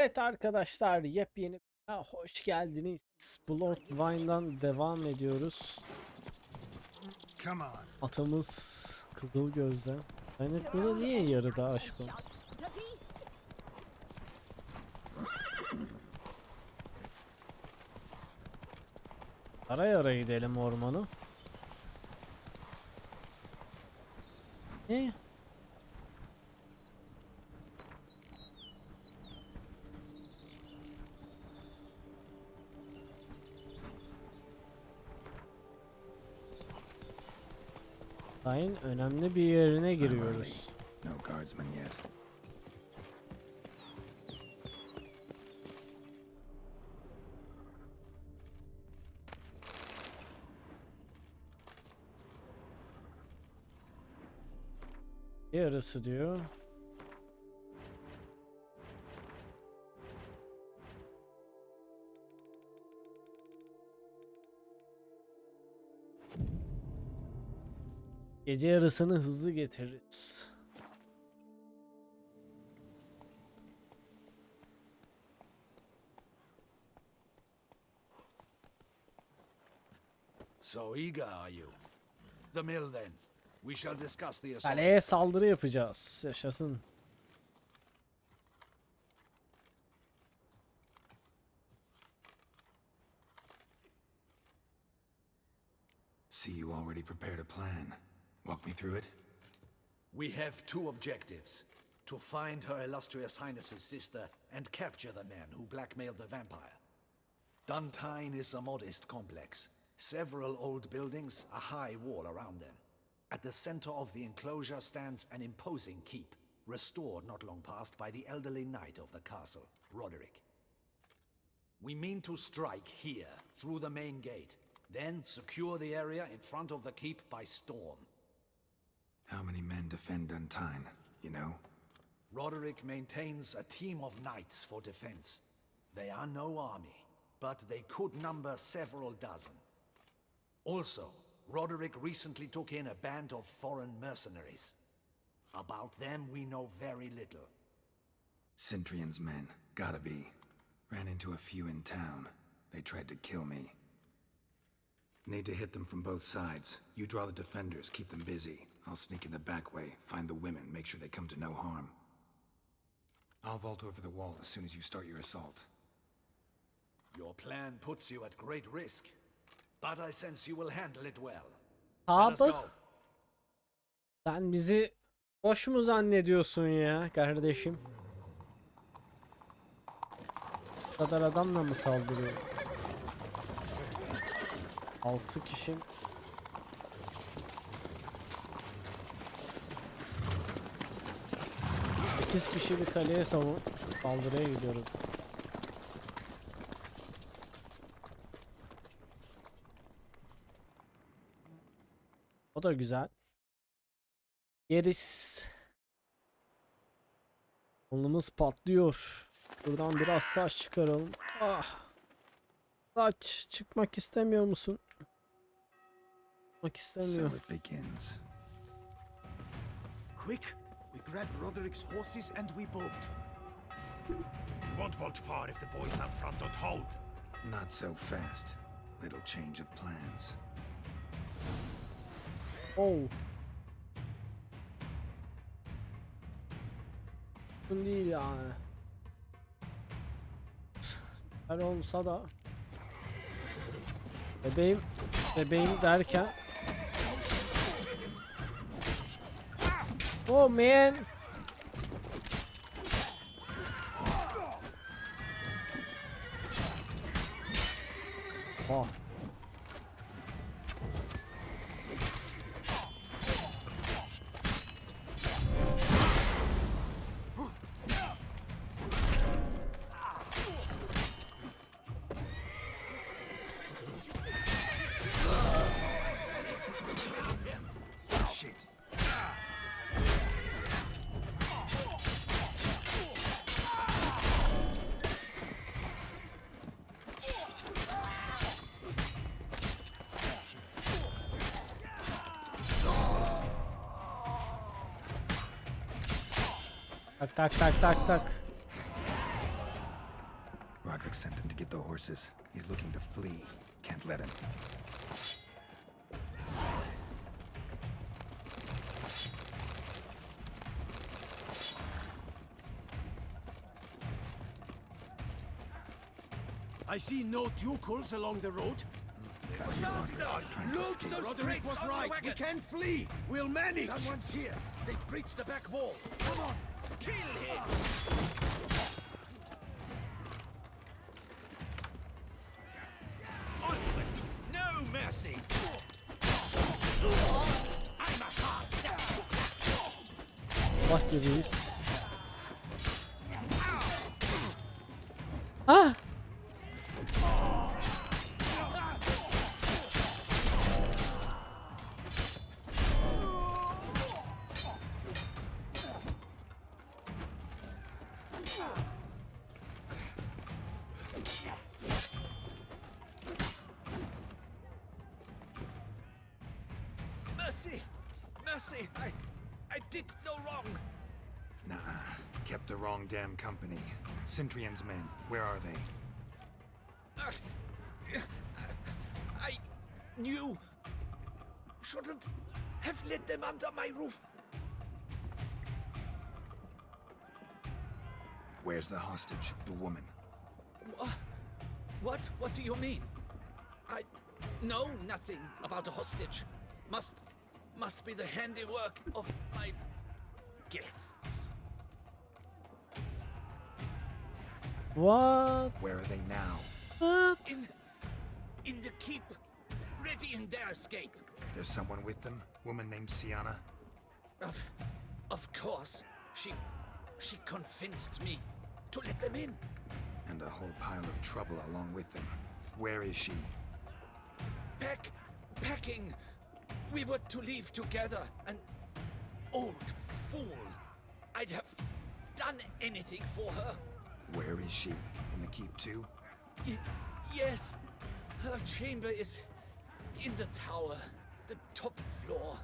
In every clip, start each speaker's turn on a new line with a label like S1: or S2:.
S1: Evet arkadaşlar, yepyeni hoş geldiniz. Bloodwine'dan devam ediyoruz. Atımız Kızıl Göz'de. Lanet bunu niye yarıda aşkım? Ara gidelim ormanı. Ne? Sayın önemli bir yerine giriyoruz.
S2: No guardsman yet.
S1: Yarısı diyor. Gece yarısını hızlı getiririz.
S3: So eager are you? The mill then. We shall discuss the assault.
S1: Kaleye saldırı yapacağız. Yaşasın.
S2: See, you already prepared a plan. Walk me through it.
S3: We have two objectives. To find Her Illustrious Highness's sister and capture the man who blackmailed the vampire. Duntine is a modest complex. Several old buildings, a high wall around them. At the center of the enclosure stands an imposing keep, restored not long past by the elderly knight of the castle, Roderick. We mean to strike here, through the main gate, then secure the area in front of the keep by storm.
S2: How many men defend Duntine, you know?
S3: Roderick maintains a team of knights for defense. They are no army, but they could number several dozen. Also, Roderick recently took in a band of foreign mercenaries. About them we know very little.
S2: Cintrian's men, gotta be. Ran into a few in town. They tried to kill me. Need to hit them from both sides. You draw the defenders, keep them busy. I'll sneak in the back way, find the women, make sure they come to no harm. I'll vault over the wall as soon as you start your assault.
S3: Your plan puts you at great risk, but I sense you will handle it well. Let us
S1: Abi,
S3: go.
S1: sen bizi boş mu zannediyorsun ya kardeşim? Bu kadar adamla mı saldırıyor? 6 kişi. Sekiz kişi bir kaleye saldırıya gidiyoruz. O da güzel. Yeriz. Kolumuz patlıyor. Buradan biraz saç çıkaralım. Ah. Saç çıkmak istemiyor musun? Çıkmak istemiyor.
S2: So it begins.
S4: Quick! We grab Roderick's horses and we bolt.
S5: We won't vault far if the boys out front don't hold.
S2: Not so fast. Little change of plans.
S1: Oh. Bu değil yani. Her olsa da bebeğim derken oh man. Oh. Tak tak tak tak tak.
S2: Roderick sent him to get the horses. He's looking to flee. Can't let him.
S4: I see no ducals along the road.
S3: Look, those
S4: Roderick
S3: crates
S4: was
S3: on the
S4: right. We
S3: wagon.
S4: can flee. We'll manage.
S3: Someone's here. They've breached the back wall. Come on, kill him. Onward. No mercy. I'm a hard.
S1: Allah gibiyiz. Ah!
S3: Mercy. Mercy. I did no wrong.
S2: Nah, kept the wrong damn company. Centrion's men, where are they?
S3: I knew. Shouldn't have let them under my roof.
S2: Where's the hostage, the woman?
S3: What? What do you mean? I know nothing about a hostage. Must be the handiwork of my guests.
S1: What?
S2: Where are they now?
S1: What?
S3: In the keep, ready in their escape.
S2: There's someone with them? Woman named Sienna?
S3: Of course, she convinced me to let them in.
S2: And a whole pile of trouble along with them. Where is she?
S3: Packing. We were to leave together. An old fool. I'd have done anything for her.
S2: Where is she? In the keep too?
S3: Yes. Her chamber is in the tower, the top floor.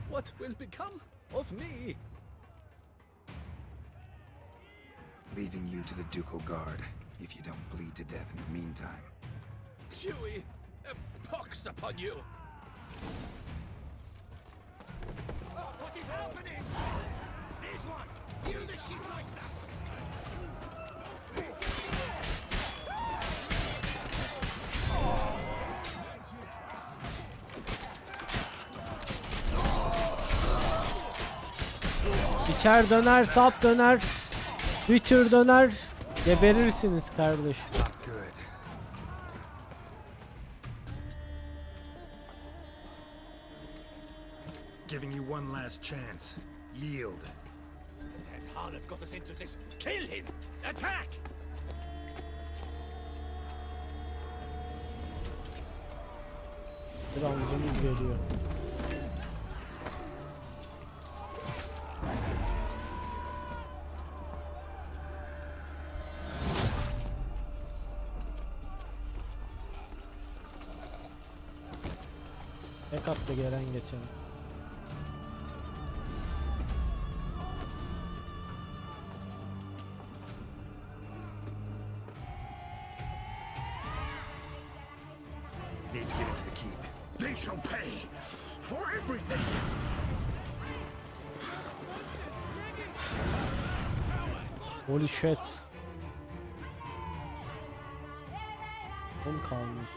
S3: What will become of me?
S2: Leaving you to the ducal guard, if you don't bleed to death in the meantime.
S3: Dewey, a pox upon you!
S4: What is happening? This one. You the shitmeister.
S1: İçer döner, sap döner, Geçir döner, geberirsiniz kardeş.
S2: Not good. Giving you one last chance. Yield.
S3: That harlot got us into this. Kill him! Attack!
S1: Bir omzumuz geliyor. Tek attı gelen geçen.
S2: Need to get into the keep.
S5: They shall pay for everything.
S1: Holy shit. 10 kalmış.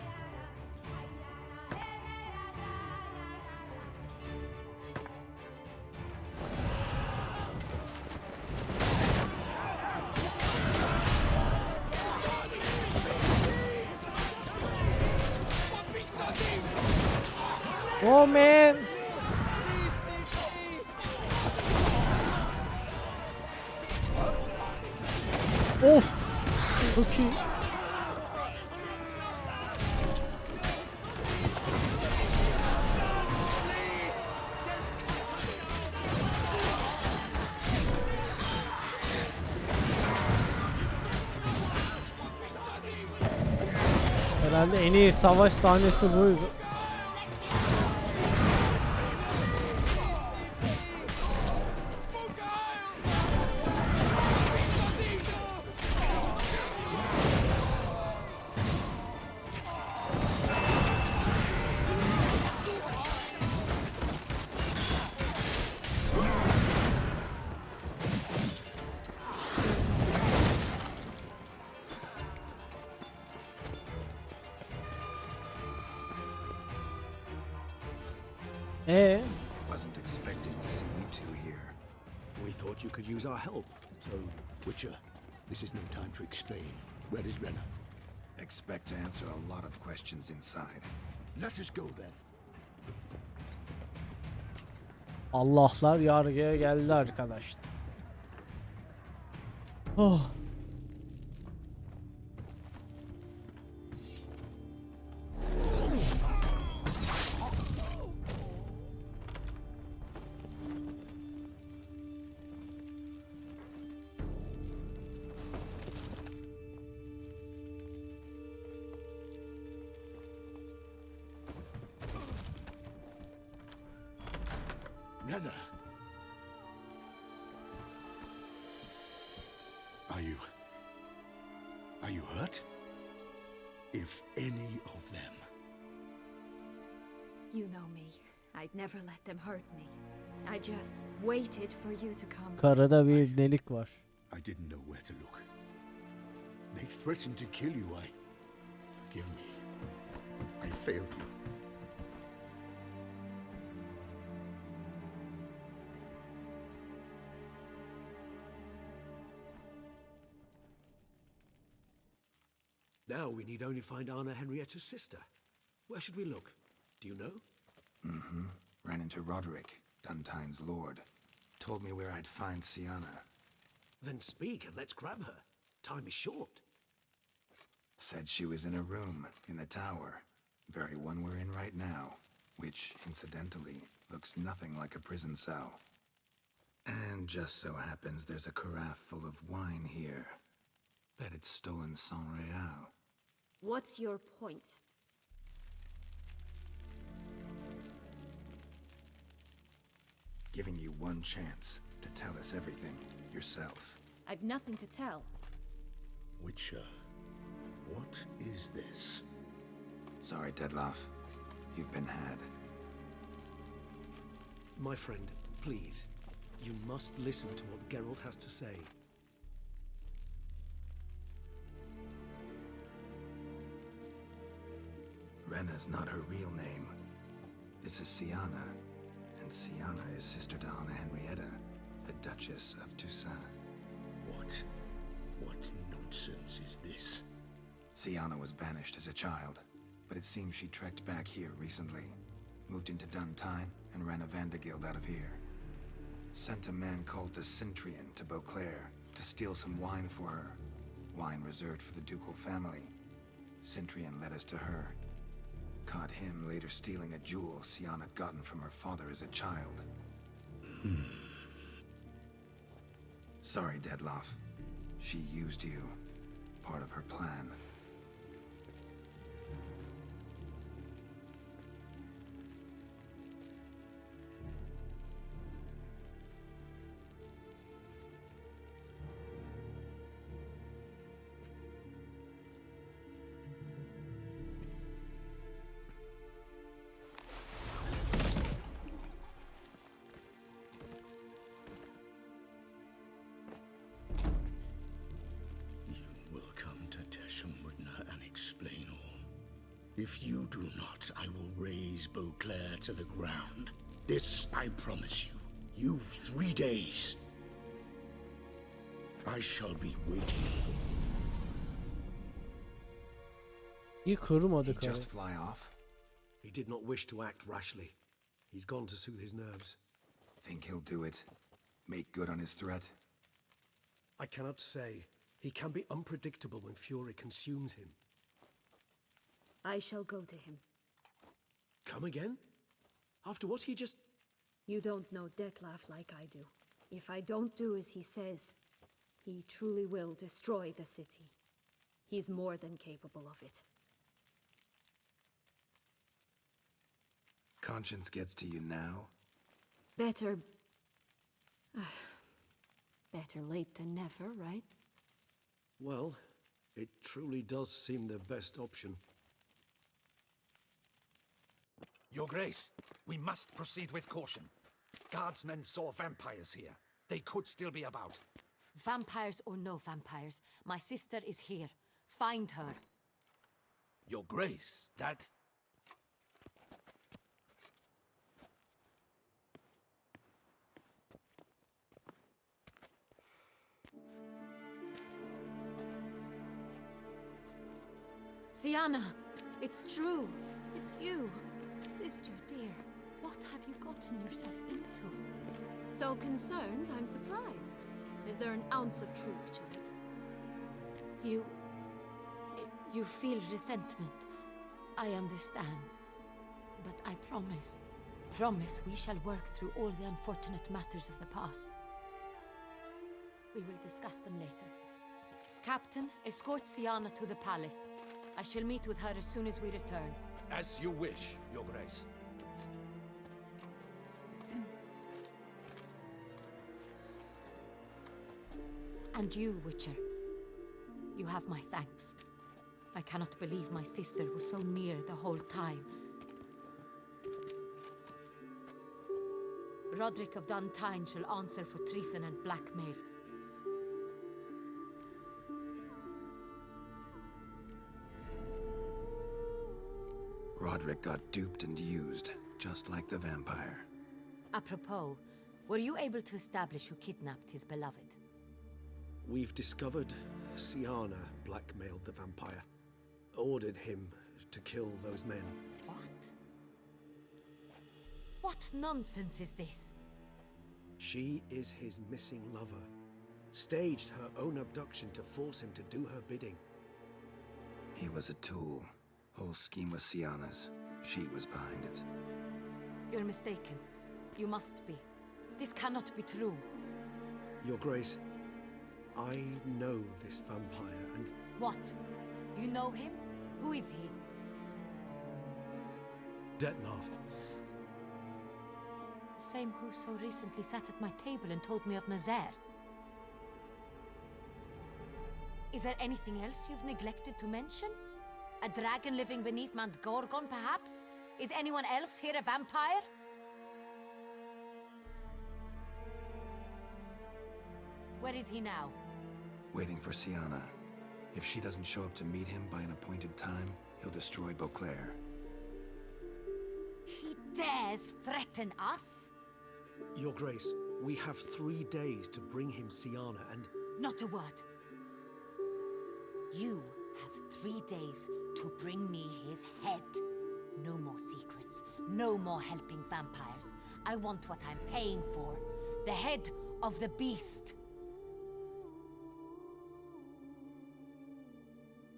S1: Oh man. Of. Çok iyi. Herhalde en iyi savaş sahnesi buydu.
S2: Wasn't expecting to see you two here.
S5: We thought you could use our help. So, Witcher, this is no time to explain. Where is Renner?
S2: Expect to answer a lot of questions inside.
S5: Let us go then.
S1: Allah'lar yargıya geldi arkadaşlar. Oh.
S5: Renner. Are you hurt? If any of them.
S6: You know me. I'd never let them hurt me. I just waited for you to come.
S1: Karada bir delik var.
S5: I didn't know where to look. They threatened to kill you. Forgive me. I failed you.
S7: Now we need only find Anna Henrietta's sister. Where should we look? Do you know?
S2: Ran into Roderick, Duntine's lord. Told me where I'd find Sienna.
S7: Then speak and let's grab her. Time is short.
S2: Said she was in a room in the tower. Very one we're in right now. Which, incidentally, looks nothing like a prison cell. And just so happens there's a carafe full of wine here. Bet it's stolen Sans Real.
S6: What's your point?
S2: Giving you one chance to tell us everything yourself.
S6: I've nothing to tell.
S5: Witcher, what is this?
S2: Sorry, Deadloff. You've been had.
S7: My friend, please. You must listen to what Geralt has to say.
S2: Renna's not her real name. This is Sienna. And Sienna is sister to Anna Henrietta, the Duchess of Toussaint.
S5: What nonsense is this?
S2: Sienna was banished as a child, but it seems she trekked back here recently. Moved into Duntine and ran a Vandergild out of here. Sent a man called the Centurion to Beauclair to steal some wine for her. Wine reserved for the ducal family. Centurion led us to her. Caught him later stealing a jewel Sienna gotten from her father as a child. Sorry, Deadloff. She used you. Part of her plan.
S5: If you do not, I will raise Beauclair to the ground. This I promise you. You've 3 days. I shall be waiting.
S1: İyi kırmadık
S2: He'd
S1: abi.
S2: just fly off?
S7: He did not wish to act rashly. He's gone to soothe his nerves.
S2: Think he'll do it? Make good on his threat?
S7: I cannot say. He can be unpredictable when fury consumes him.
S6: I shall go to him.
S7: Come again? After what he just...
S6: You don't know Detlef like I do. If I don't do as he says, he truly will destroy the city. He's more than capable of it.
S2: Conscience gets to you now?
S6: Better... better late than never, right?
S7: Well, it truly does seem the best option.
S3: Your Grace, we must proceed with caution. Guardsmen saw vampires here. They could still be about.
S8: Vampires or no vampires, my sister is here. Find her.
S3: Your Grace, that...
S6: Sienna, it's true. It's you. Sister dear, what have you gotten yourself into? So concerned, I'm surprised. Is there an ounce of truth to it?
S8: You feel resentment. I understand. But I promise we shall work through all the unfortunate matters of the past. We will discuss them later. Captain, escort Sienna to the palace. I shall meet with her as soon as we return.
S3: As you wish, Your Grace.
S8: And you, Witcher. You have my thanks. I cannot believe my sister was so near the whole time. Roderick of Duntine shall answer for treason and blackmail.
S2: Roderick got duped and used, just like the vampire.
S8: Apropos, were you able to establish who kidnapped his beloved?
S7: We've discovered Sienna blackmailed the vampire. Ordered him to kill those men.
S8: What? What nonsense is this?
S7: She is his missing lover. Staged her own abduction to force him to do her bidding.
S2: He was a tool. Whole scheme was Sienna's. She was behind it.
S8: You're mistaken. You must be. This cannot be true.
S7: Your Grace, I know this vampire and...
S8: What? You know him? Who is he?
S7: Dettlaff.
S8: The same who so recently sat at my table and told me of Nazaire. Is there anything else you've neglected to mention? A dragon living beneath Mount Gorgon, perhaps? Is anyone else here a vampire? Where is he now?
S2: Waiting for Sienna. If she doesn't show up to meet him by an appointed time, he'll destroy Beauclair.
S8: He dares threaten us?
S7: Your Grace, we have 3 days to bring him Sienna and...
S8: Not a word. You have 3 days to bring me his head. No more secrets. No more helping vampires. I want what I'm paying for. The head of the beast.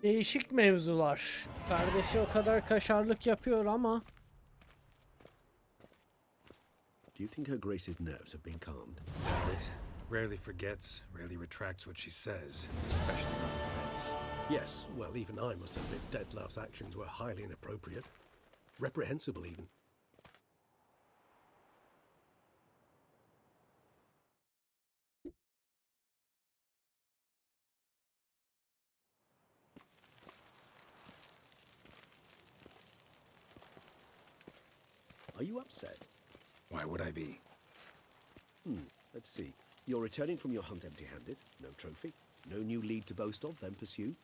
S1: Değişik mevzular. Kardeşi o kadar kaşarlık yapıyor ama.
S7: Do you think Her Grace's nerves have been calmed?
S2: It rarely forgets, rarely retracts what she says, especially on events.
S7: Yes, well, even I must admit Dettlaff's actions were highly inappropriate. Reprehensible, even. Are you upset?
S2: Why would I be?
S7: Let's see. You're returning from your hunt empty-handed. No trophy. No new lead to boast of, then pursue.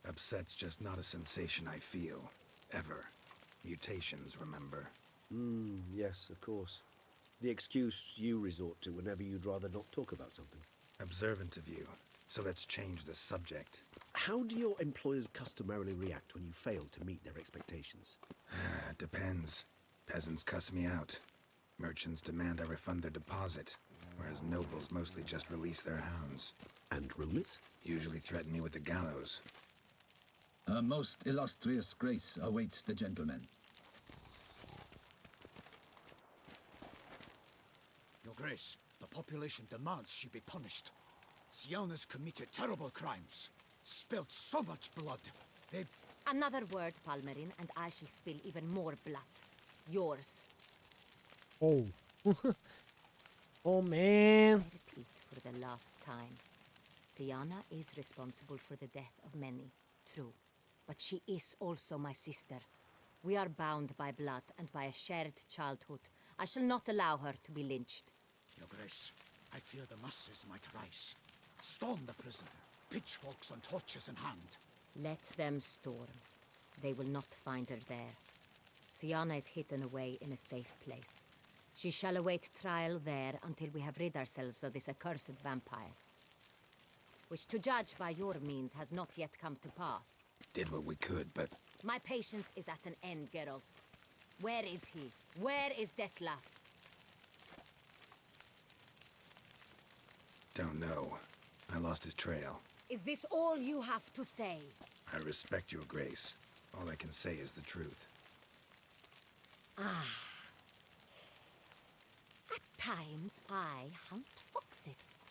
S2: Upset's just not a sensation I feel. Ever. Mutations, remember?
S7: Yes, of course. The excuse you resort to whenever you'd rather not talk about something.
S2: Observant of you. So let's change the subject.
S7: How do your employers customarily react when you fail to meet their expectations?
S2: Depends. Peasants cuss me out. Merchants demand I refund their deposit, whereas nobles mostly just release their hounds.
S7: And rulers?
S2: Usually threaten me with the gallows.
S9: A most illustrious grace awaits the gentleman.
S4: Your Grace, the population demands she be punished. Sienna's committed terrible crimes. Spilt so much blood. They'd...
S8: Another word, Palmerin, and I shall spill even more blood. Yours.
S1: Oh. Oh man.
S8: I repeat for the last time. Sienna is responsible for the death of many, true. But she is also my sister. We are bound by blood and by a shared childhood. I shall not allow her to be lynched.
S4: Your Grace, I fear the masses might rise. Storm the prison, pitchforks and torches in hand.
S8: Let them storm. They will not find her there. Sienna is hidden away in a safe place. She shall await trial there until we have rid ourselves of this accursed vampire. Which, to judge by your means, has not yet come to pass.
S2: Did what we could, but
S8: My patience is at an end, Geralt. Where is he? Where is Detlef?
S2: don't know. I lost his trail.
S8: Is this all you have to say?
S2: I respect your grace. All I can say is the truth.
S8: At times, I hunt foxes.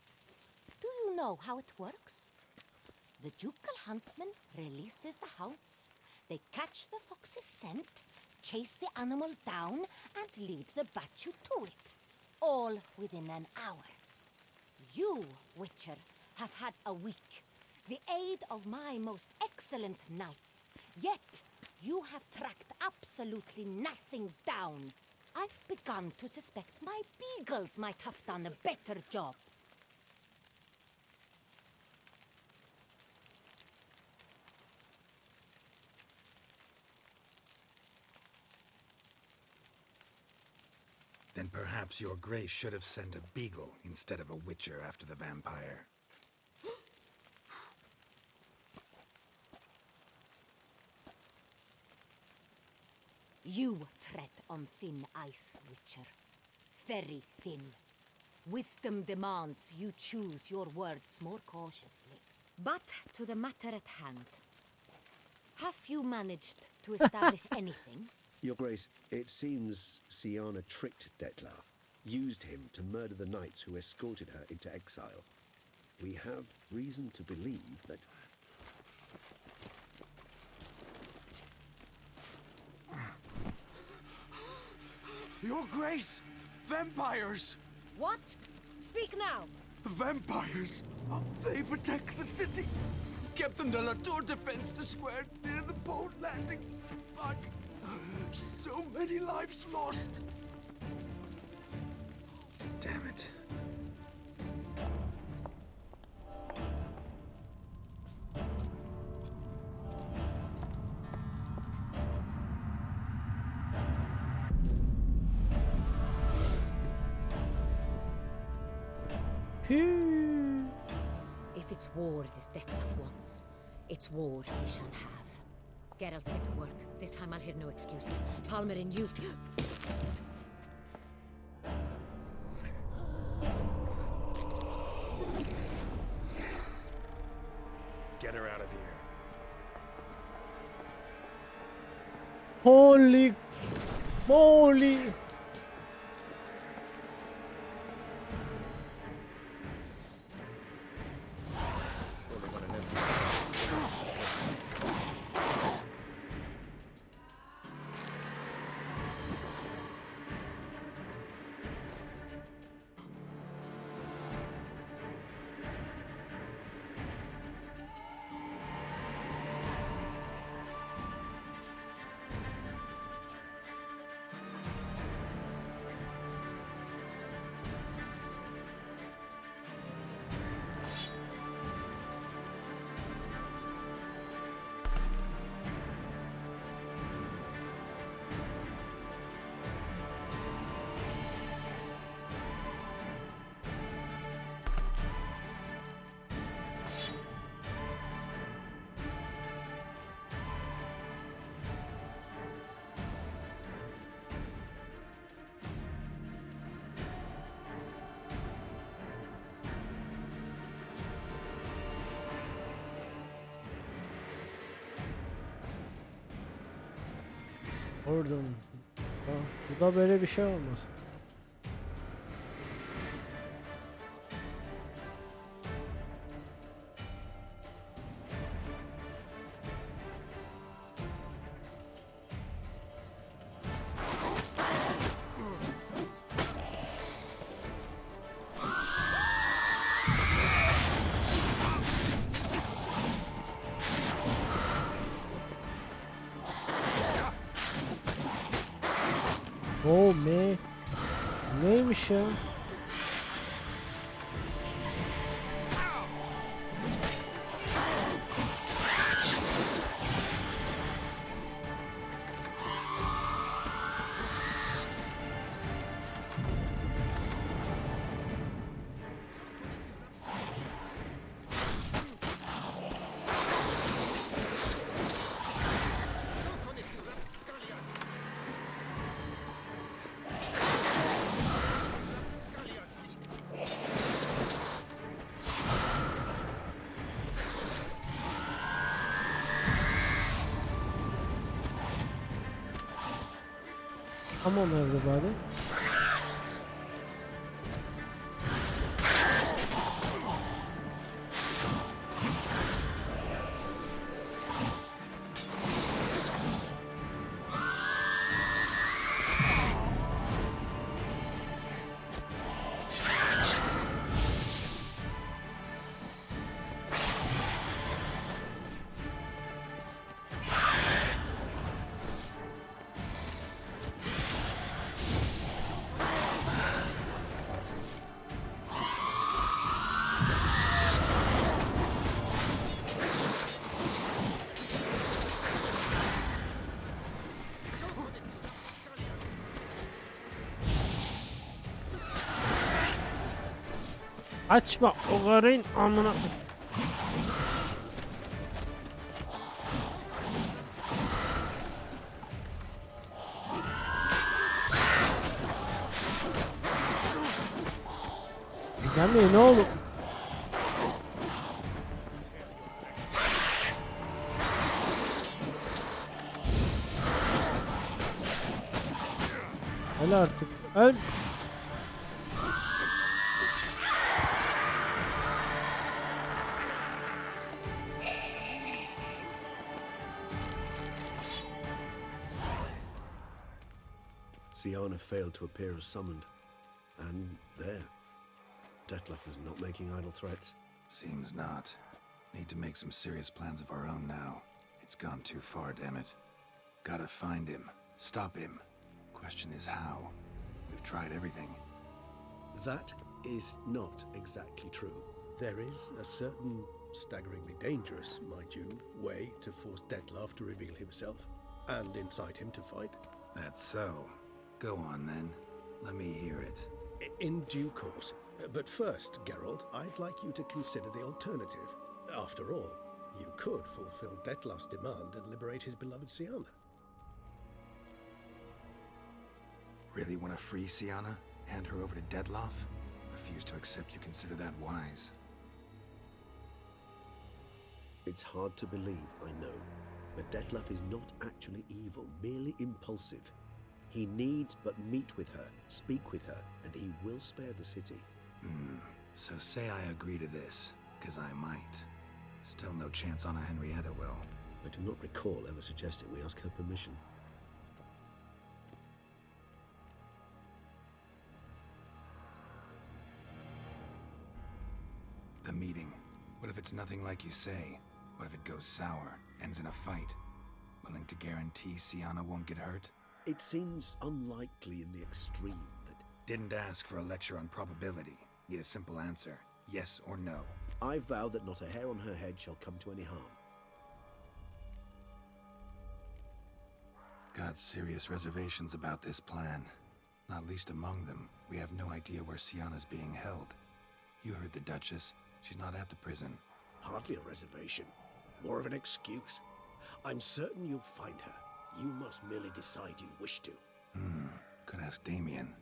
S8: Do you know how it works? The ducal huntsman releases the hounds. They catch the fox's scent, chase the animal down, and lead the battue to it. All within an hour. You, Witcher, have had a week. The aid of my most excellent knights. Yet, you have tracked absolutely nothing down. I've begun to suspect my beagles might have done a better job.
S2: Then perhaps your grace should have sent a beagle instead of a witcher after the vampire.
S8: You tread on thin ice, Witcher. Very thin. Wisdom demands you choose your words more cautiously. But to the matter at hand. Have you managed to establish anything?
S7: Your Grace, it seems Siana tricked Detlef, used him to murder the knights who escorted her into exile. We have reason to believe that...
S4: Your Grace! Vampires!
S8: What? Speak now!
S4: Vampires! They've attacked the city! Captain de la Tour defends the square near the boat landing, but so many lives lost!
S2: Damn it.
S8: If it's war this Detlef wants, it's war he shall have. Geralt, get to work. This time I'll hear no excuses. Palmer and you...
S2: Get her out of here.
S1: Holy moly. Oradan. Bu da böyle bir şey olmaz. Oh me. Neymiş ya? Come on everybody. Açma o karın amına. İzlenmeyin ne olur. Öl artık. Öl.
S7: Siana failed to appear as summoned. And there. Detlef is not making idle threats.
S2: Seems not. Need to make some serious plans of our own now. It's gone too far, damn it. Gotta find him. Stop him. Question is how. We've tried everything.
S7: That is not exactly true. There is a certain, staggeringly dangerous, mind you, way to force Detlef to reveal himself and incite him to fight.
S2: That's so. Go on then. Let me hear it.
S7: In due course. But first, Geralt, I'd like you to consider the alternative. After all, you could fulfill Detlef's demand and liberate his beloved Siana.
S2: Really want to free Siana? Hand her over to Detlef? Refuse to accept you consider that wise.
S7: It's hard to believe, I know, but Detlef is not actually evil, merely impulsive. He needs but meet with her, speak with her, and he will spare the city.
S2: So say I agree to this, because I might. Still no chance Anna Henrietta will.
S7: I do not recall ever suggesting we ask her permission.
S2: The meeting. What if it's nothing like you say? What if it goes sour, ends in a fight? Willing to guarantee Siana won't get hurt?
S7: It seems unlikely in the extreme that...
S2: Didn't ask for a lecture on probability. Need a simple answer. Yes or no.
S7: I vow that not a hair on her head shall come to any harm.
S2: Got serious reservations about this plan. Not least among them, we have no idea where Siana's being held. You heard the Duchess. She's not at the prison.
S7: Hardly a reservation. More of an excuse. I'm certain you'll find her. You must merely decide you wish to.
S2: Could ask Damien.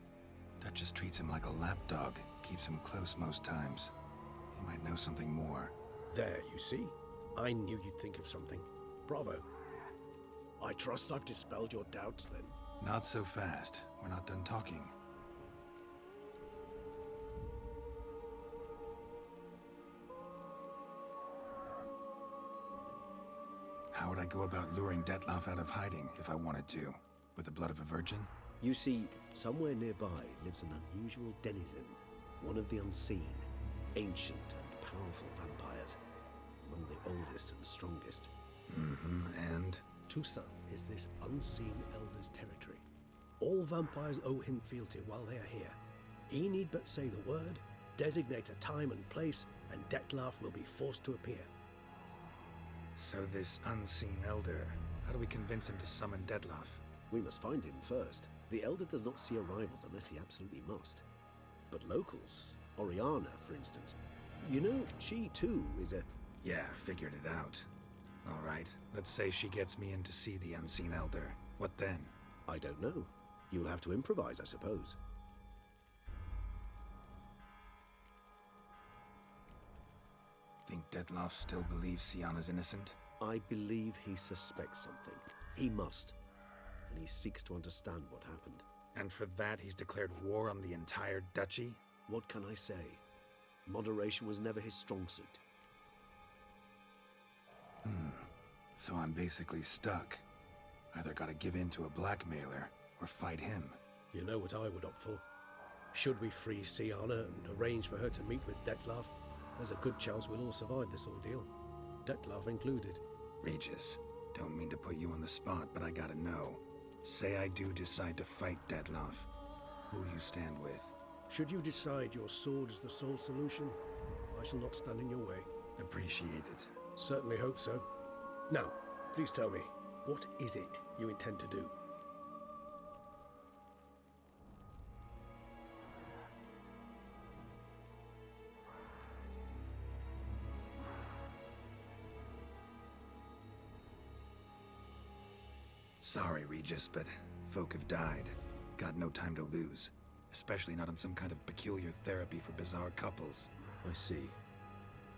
S2: Duchess treats him like a lapdog. Keeps him close most times. He might know something more.
S7: There, you see? I knew you'd think of something. Bravo. I trust I've dispelled your doubts, then.
S2: Not so fast. We're not done talking. How would I go about luring Detlef out of hiding if I wanted to? With the blood of a virgin?
S7: You see, somewhere nearby lives an unusual denizen. One of the unseen, ancient and powerful vampires. Among the oldest and strongest.
S2: And?
S7: Toussaint is this unseen elder's territory. All vampires owe him fealty while they are here. He need but say the word, designate a time and place, and Detlef will be forced to appear.
S2: So this unseen elder, how do we convince him to summon Detlef?
S7: We must find him first. The elder does not see arrivals unless he absolutely must. But locals, Oriana, for instance, you know, she too is a...
S2: Yeah, figured it out. All right, let's say she gets me in to see the unseen elder. What then?
S7: I don't know. You'll have to improvise, I suppose.
S2: Think Detlef still believes Siana's innocent?
S7: I believe he suspects something. He must. And he seeks to understand what happened.
S2: And for that, he's declared war on the entire duchy?
S7: What can I say? Moderation was never his strong suit.
S2: So I'm basically stuck. Either gotta give in to a blackmailer, or fight him.
S7: You know what I would opt for. Should we free Siana and arrange for her to meet with Dettlaff, there's a good chance we'll all survive this ordeal. Dettlaff included.
S2: Regis, don't mean to put you on the spot, but I gotta know. Say I do decide to fight Dettlaff. Who'll you stand with?
S7: Should you decide your sword is the sole solution, I shall not stand in your way.
S2: Appreciate it.
S7: Certainly hope so. Now, please tell me, what is it you intend to do?
S2: Sorry, Regis, but folk have died. Got no time to lose. Especially not on some kind of peculiar therapy for bizarre couples.
S7: I see.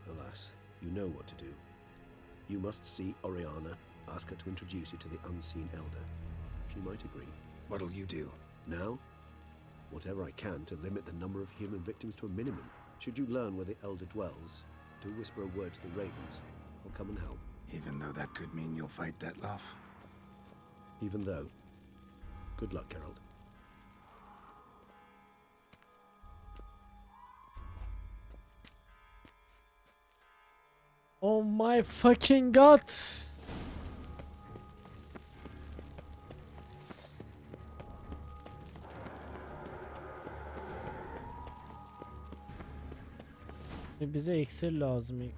S7: Alas, you know what to do. You must see Oriana, ask her to introduce you to the unseen elder. She might agree.
S2: What'll you do?
S7: Now, whatever I can to limit the number of human victims to a minimum. Should you learn where the elder dwells, do whisper a word to the ravens. I'll come and help.
S2: Even though that could mean you'll fight Dettlaff?
S7: Even though. Good luck, Geralt.
S1: Oh my fucking god. Bize iksir lazım ilk.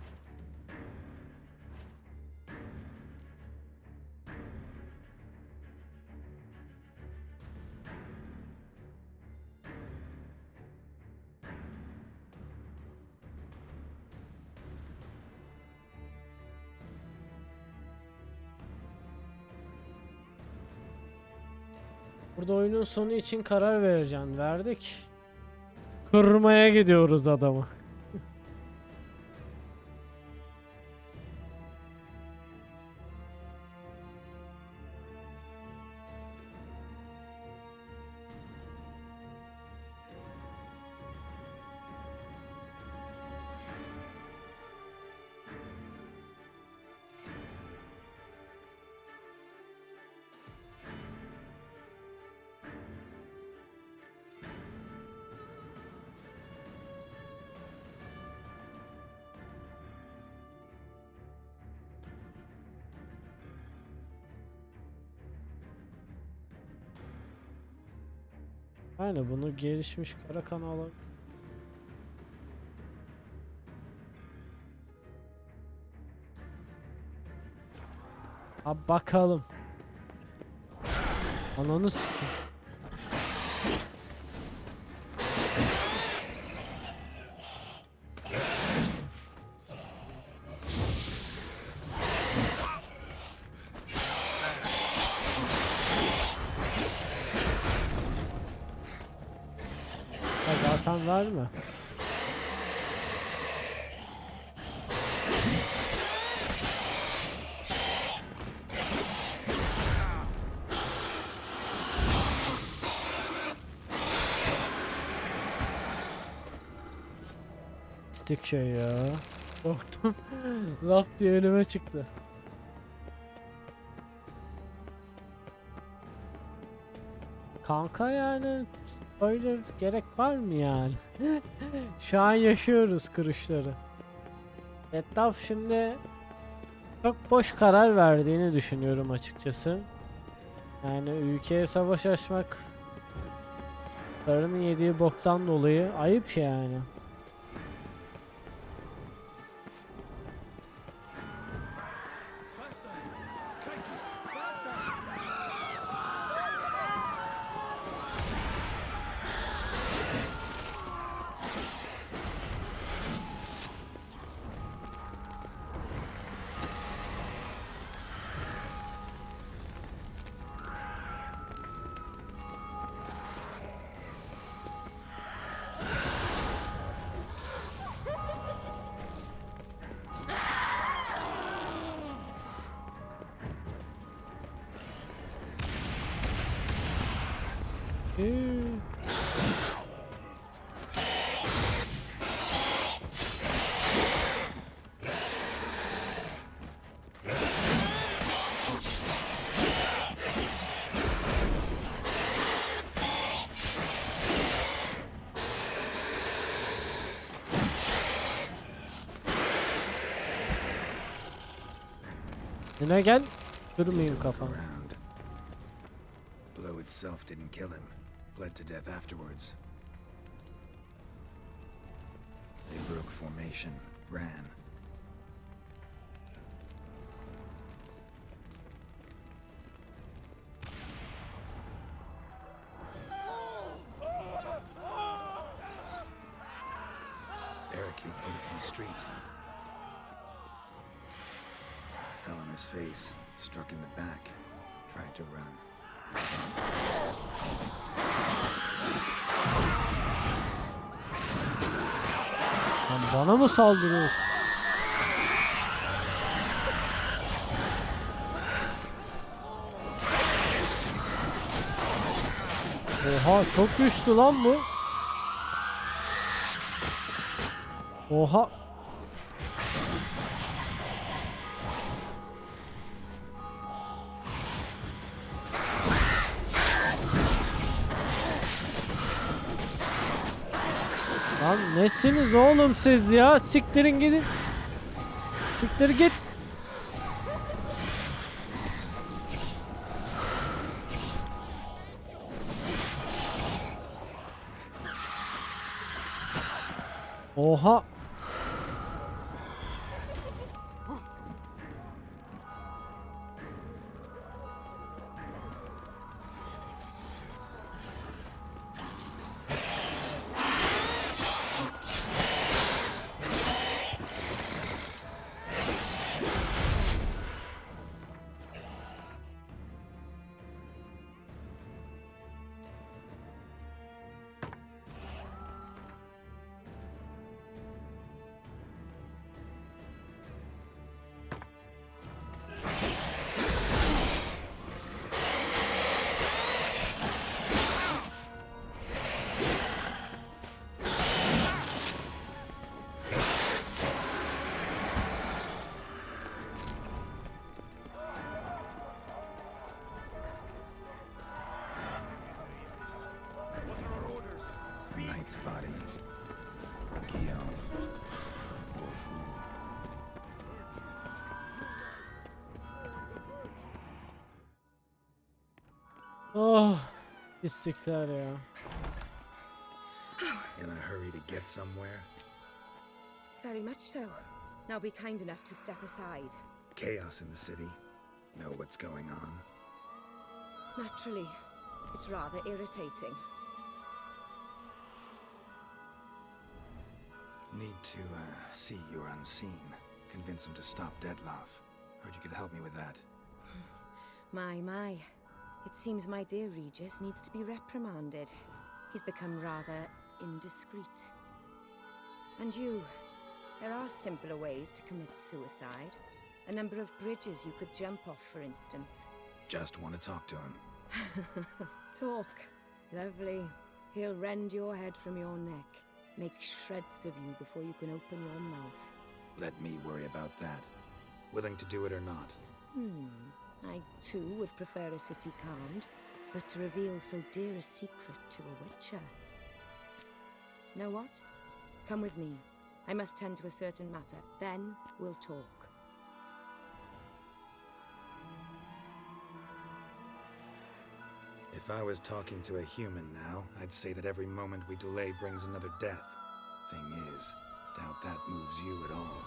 S1: Burada oyunun sonu için karar vereceksin. Verdik. Kırmaya gidiyoruz adamı. Aynen, bunu gelişmiş kara kanalı. Abi bakalım. Ananı sikeyim. Zaten verme. Pislik şey ya. Korktum. Laf diye önüme çıktı. Kanka yani spoiler gerek var mı yani? Şu an yaşıyoruz kırışları. Etraf şimdi çok boş karar verdiğini düşünüyorum açıkçası. Yani ülkeye savaş açmak, karının yediği boktan dolayı ayıp yani. Yine gel. Kırmayayım kafamı.
S2: Around. Blow itself didn't kill him. Bled to death afterwards. They broke formation, ran. Barricade put it in the street. Fell on his face, struck in the back, tried to run.
S1: Lan bana mı saldırıyorsun? Oha çok güçlü lan bu. Oha. Lan nesiniz oğlum siz ya? Siktirin gidin. Siktir git. Oha.
S2: The knight's body. Guillaume.
S1: Oh, pislikler ya.
S2: In a hurry to get somewhere?
S10: Very much so. Now be kind enough to step aside.
S2: Chaos in the city. Know what's going on?
S10: Naturally, it's rather irritating.
S2: Need to, see you're unseen. Convince him to stop Dettlaff. Heard you could help me with that.
S10: My. It seems my dear Regis needs to be reprimanded. He's become rather indiscreet. And you, there are simpler ways to commit suicide. A number of bridges you could jump off, for instance.
S2: Just want to talk to him.
S10: Talk. Lovely. He'll rend your head from your neck. Make shreds of you before you can open your mouth.
S2: Let me worry about that. Willing to do it or not?
S10: I too would prefer a city calmed, but to reveal so dear a secret to a witcher. Know what? Come with me. I must tend to a certain matter. Then we'll talk.
S2: If I was talking to a human now, I'd say that every moment we delay brings another death. Thing is, doubt that moves you at all.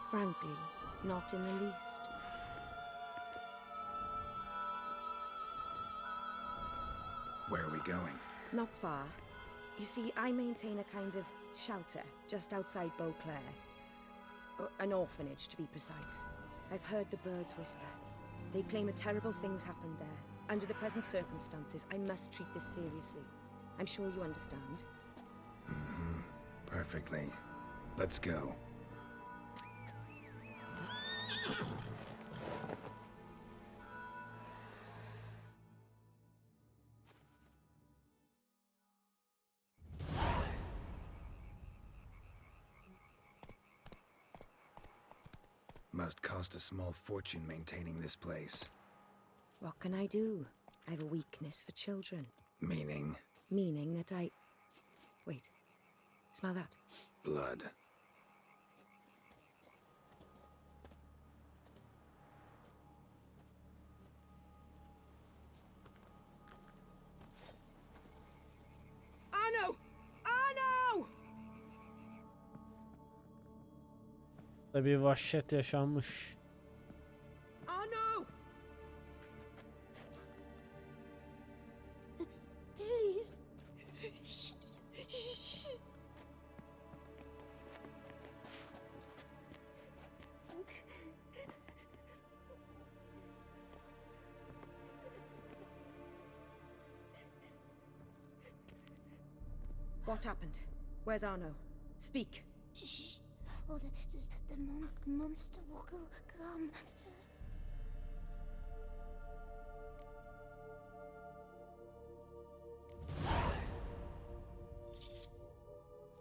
S10: Frankly, not in the least.
S2: Where are we going?
S10: Not far. You see, I maintain a kind of shelter just outside Beauclair. An orphanage, to be precise. I've heard the birds whisper. They claim a terrible thing's happened there. Under the present circumstances, I must treat this seriously. I'm sure you understand.
S2: Perfectly. Let's go. must cost a small fortune maintaining this place.
S10: What can I do? I have a weakness for children.
S2: Meaning?
S10: Meaning that I... Wait. Smell that?
S2: Blood.
S10: Arno! Arno!
S1: Bir vahşet yaşanmış.
S10: Arno!
S8: Please.
S10: What happened? Where's Arno? Speak.
S8: Shh. Oh, the monster will come.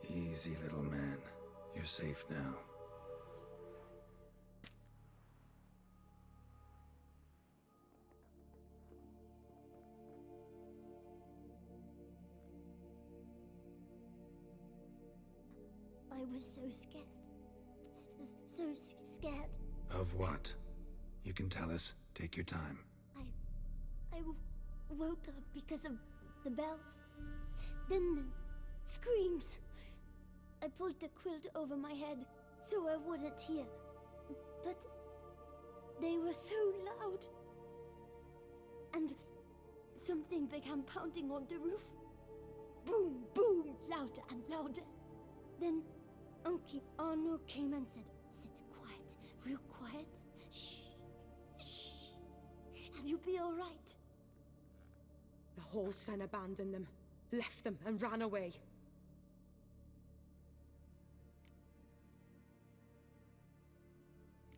S2: Easy, little man. You're safe now.
S8: I was so scared. So scared.
S2: Of what? You can tell us. Take your time.
S8: I woke up because of the bells. Then the screams. I pulled the quilt over my head so I wouldn't hear. But they were so loud. And something began pounding on the roof. Boom, boom, louder and louder. Then Uncle Arno came and said, "Sit quiet, real quiet. Shh, shh, and you'll be all right."
S10: The whole son abandoned them, left them and ran away.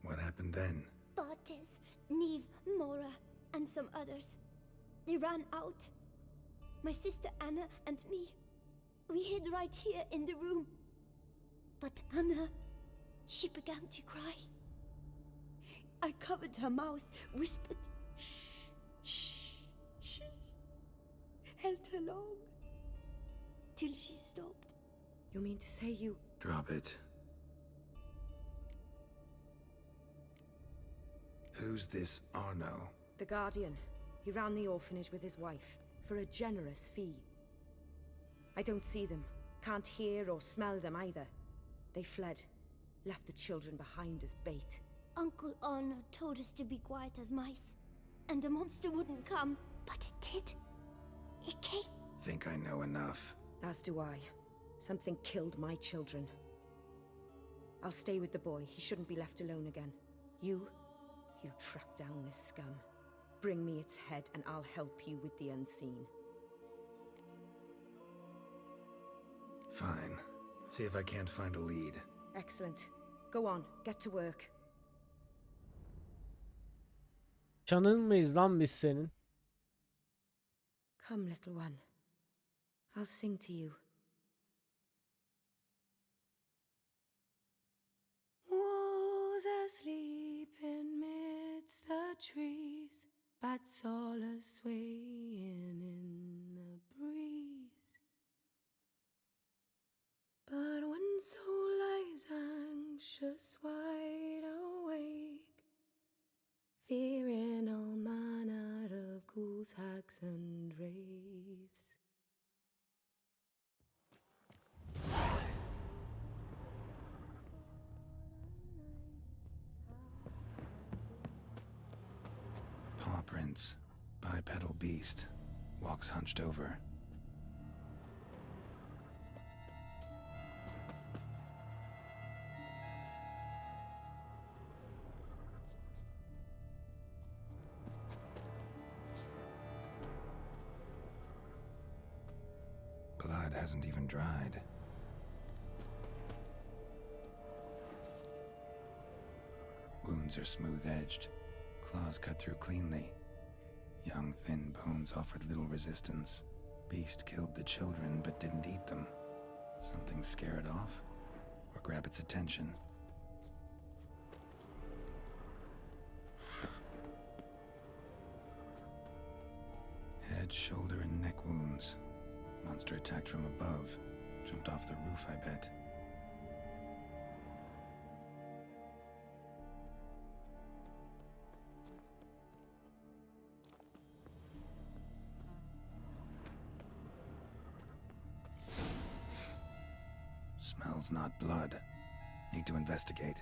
S2: What happened then?
S8: Bartes, Neve, Mora, and some others. They ran out. My sister Anna and me. We hid right here in the room. But Anna, she began to cry. I covered her mouth, whispered, "Shh, shh, shh," held her long, till she stopped.
S10: You mean to say you...
S2: Drop it. Who's this Arno?
S10: The Guardian. He ran the orphanage with his wife, for a generous fee. I don't see them, can't hear or smell them either. They fled, left the children behind as bait.
S8: Uncle Arno told us to be quiet as mice, and the monster wouldn't come, but it did. It came.
S2: Think I know enough.
S10: As do I. Something killed my children. I'll stay with the boy. He shouldn't be left alone again. You track down this scum. Bring me its head and I'll help you with the unseen.
S2: Fine. See if I can't find a lead.
S10: Excellent. Go on, get to work.
S1: Canın mıyız lan biz senin?
S10: Come, little one. I'll sing to you. Wolves asleep in midst the trees, bats all a-swaying in the breeze. But one soul lies anxious, wide awake, fearing all manner of ghouls, hags, and wraiths.
S2: Paw prints. Bipedal beast. Walks hunched over. Blood hasn't even dried. Wounds are smooth-edged. Claws cut through cleanly. Young, thin bones offered little resistance. Beast killed the children but didn't eat them. Something scare it off? Or grab its attention? Head, shoulder, and neck wounds. Monster attacked from above. Jumped off the roof, I bet. Smells not blood. Need to investigate.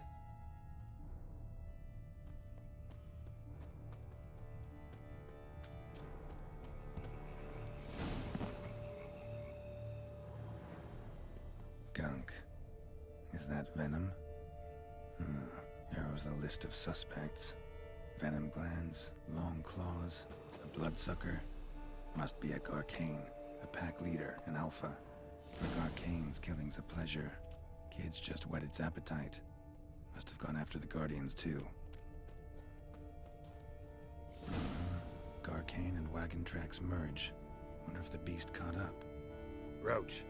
S2: Gunk. Is that venom? Narrows the list of suspects. Venom glands, long claws, a bloodsucker. Must be a Garcane, a pack leader, an alpha. For Garcane's killing's a pleasure. Kids just whet its appetite. Must have gone after the Guardians too. Garcane and wagon tracks merge. Wonder if the beast caught up. Roach.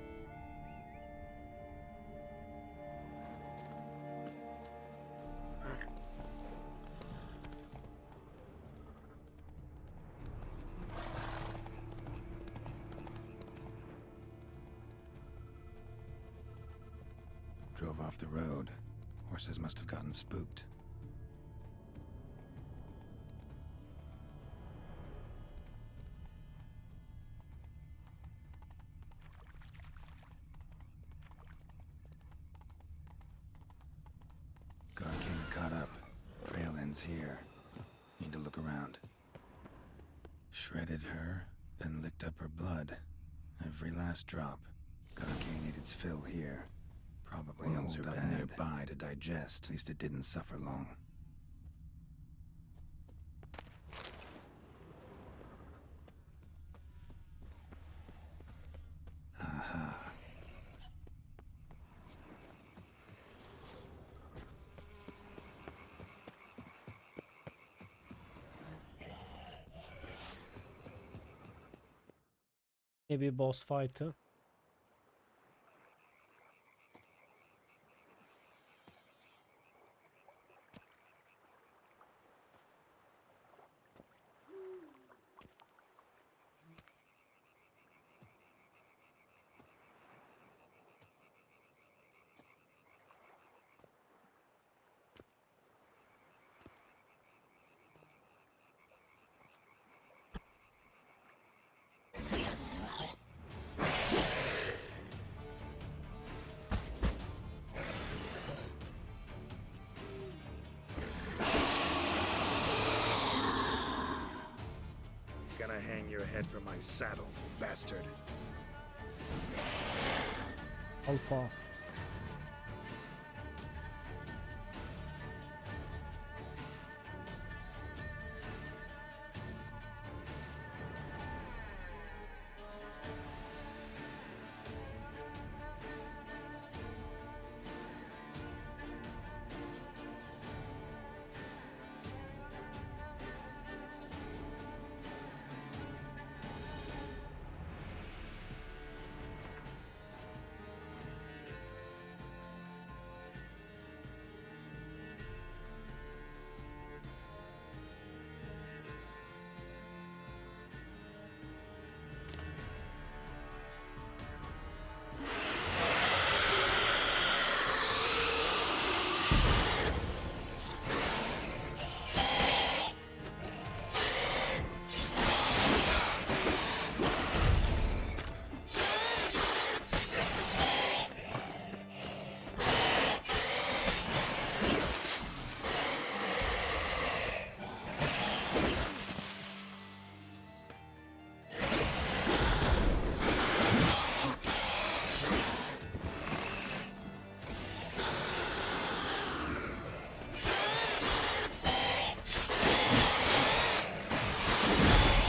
S2: Drove off the road. Horses must have gotten spooked. Garcane caught up. Trail ends here. Need to look around. Shredded her, then licked up her blood. Every last drop. Garcane ate its fill here. Probably holed up nearby to digest. At least it didn't suffer long. Aha.
S1: Bir boss fight'ı.
S2: Gonna hang your head from my saddle, bastard.
S1: Alfa.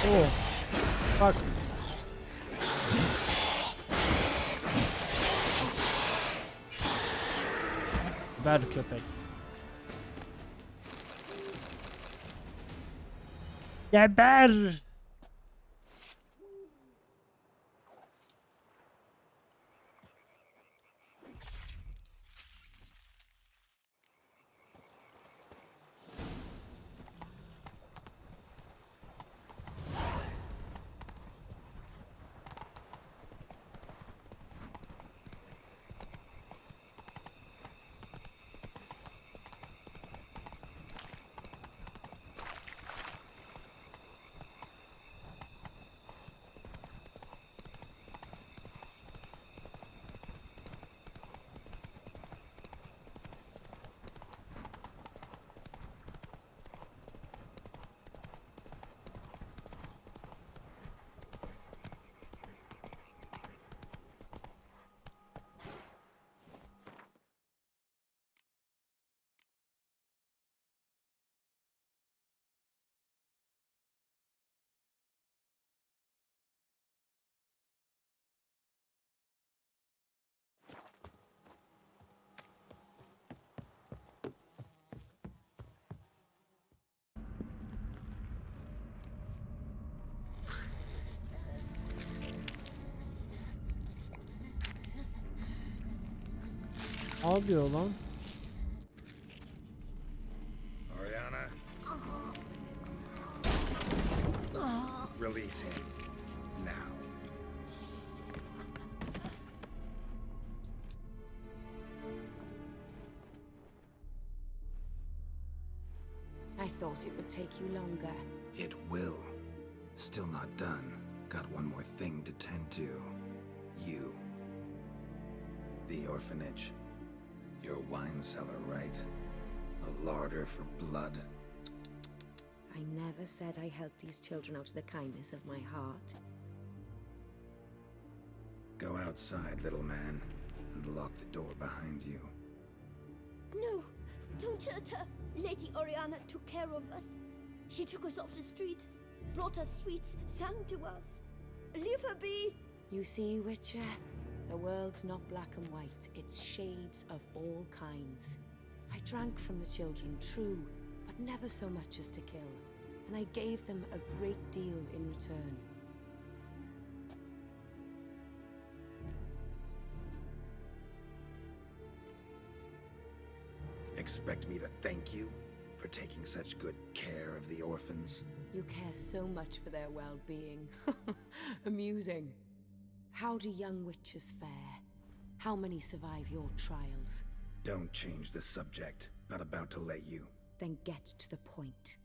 S1: Oh. Bak. Ver köpek. Geber. Al diyor lan.
S2: Oriana. Release him. Now.
S10: I thought it would take you longer.
S2: It will. Still not done. Got one more thing to tend to. You. The orphanage. Your wine cellar, right? A larder for blood.
S10: I never said I helped these children out of the kindness of my heart.
S2: Go outside, little man, and lock the door behind you.
S11: No, don't hurt her. Lady Oriana took care of us. She took us off the street, brought us sweets, sang to us. Leave her be.
S10: You see, Witcher, the world's not black and white. It's shades of all kinds. I drank from the children, true, but never so much as to kill. And I gave them a great deal in return.
S2: Expect me to thank you for taking such good care of the orphans?
S10: You care so much for their well-being. Amusing. How do young witches fare? How many survive your trials?
S2: Don't change the subject. Not about to let you.
S10: Then get to the point.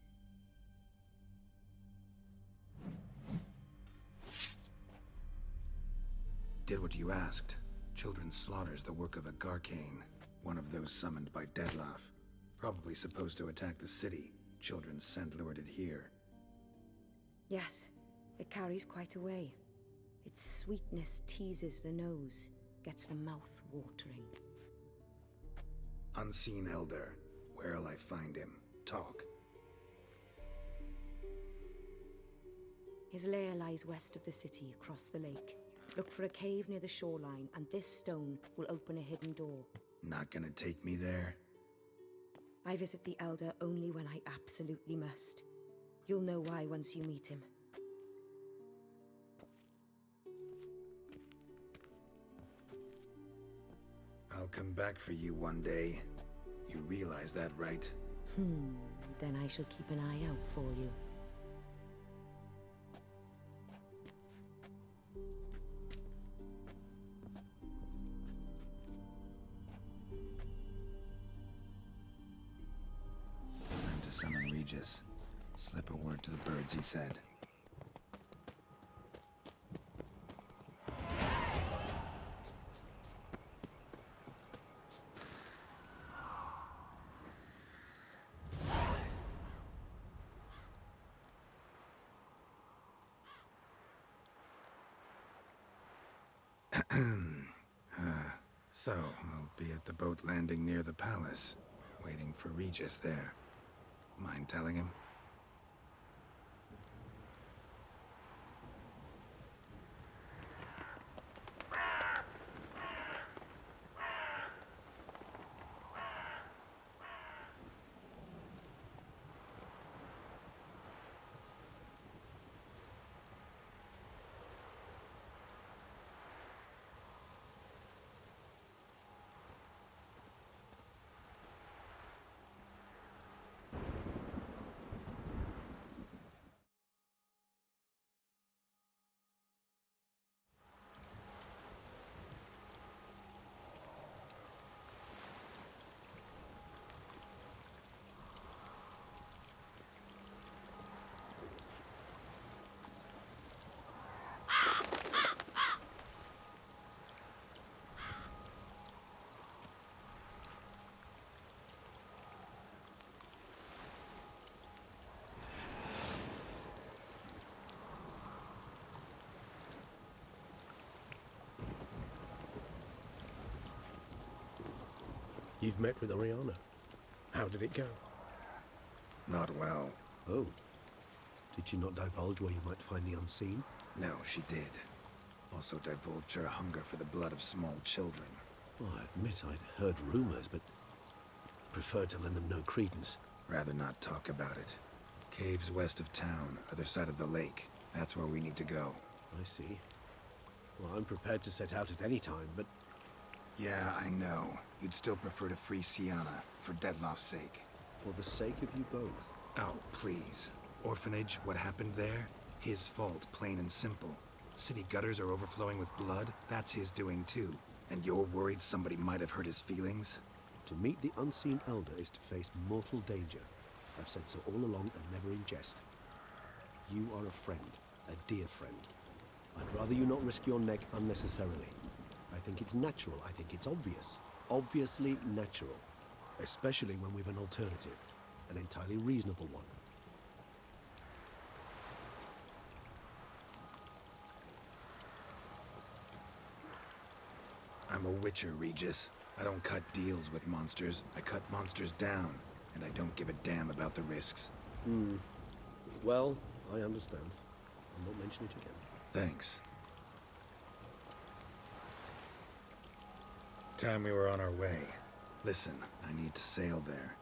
S2: Did what you asked. Children's slaughter's the work of a Garcane, one of those summoned by Dettlaff. Probably supposed to attack the city. Children sent lured here.
S10: Yes, it carries quite a way. Its sweetness teases the nose, gets the mouth watering.
S2: Unseen Elder. Where'll I find him? Talk.
S10: His lair lies west of the city, across the lake. Look for a cave near the shoreline, and this stone will open a hidden door.
S2: Not gonna take me there?
S10: I visit the Elder only when I absolutely must. You'll know why once you meet him.
S2: I'll come back for you one day. You realize that, right?
S10: Then I shall keep an eye out for you.
S2: Time to summon Regis. Slip a word to the birds, he said. So, I'll be at the boat landing near the palace, waiting for Regis there. Mind telling him?
S7: You've met with Oriana. How did it go?
S2: Not well.
S7: Oh. Did she not divulge where you might find the unseen?
S2: No, she did. Also divulged her hunger for the blood of small children.
S7: Well, I admit I'd heard rumors, but preferred to lend them no credence.
S2: Rather not talk about it. Caves west of town, other side of the lake. That's where we need to go.
S7: I see. Well, I'm prepared to set out at any time, but
S2: Yeah, I know. You'd still prefer to free Sienna, for Deadloff's sake.
S7: For the sake of you both.
S2: Oh, please. Orphanage, what happened there? His fault, plain and simple. City gutters are overflowing with blood, that's his doing too. And you're worried somebody might have hurt his feelings?
S7: To meet the unseen elder is to face mortal danger. I've said so all along and never in jest. You are a friend, a dear friend. I'd rather you not risk your neck unnecessarily. I think it's natural, I think it's obvious. Obviously natural. Especially when we've an alternative. An entirely reasonable one.
S2: I'm a witcher, Regis. I don't cut deals with monsters. I cut monsters down. And I don't give a damn about the risks.
S7: Well, I understand. I won't mention it again.
S2: Thanks. Time we were on our way. Listen, I need to sail there.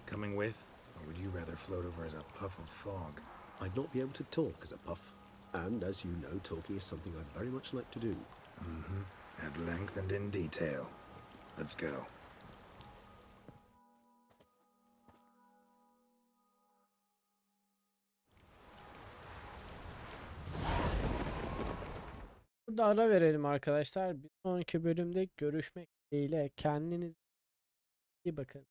S2: Coming with? Or would you rather float over as a puff of fog?
S7: I'd not be able to talk as a puff. And as you know, talking is something I'd very much like to do.
S2: At length and in detail. Let's go.
S1: Burada ara verelim arkadaşlar. Bir sonraki bölümde görüşmek dileğiyle. Kendinize iyi bakın.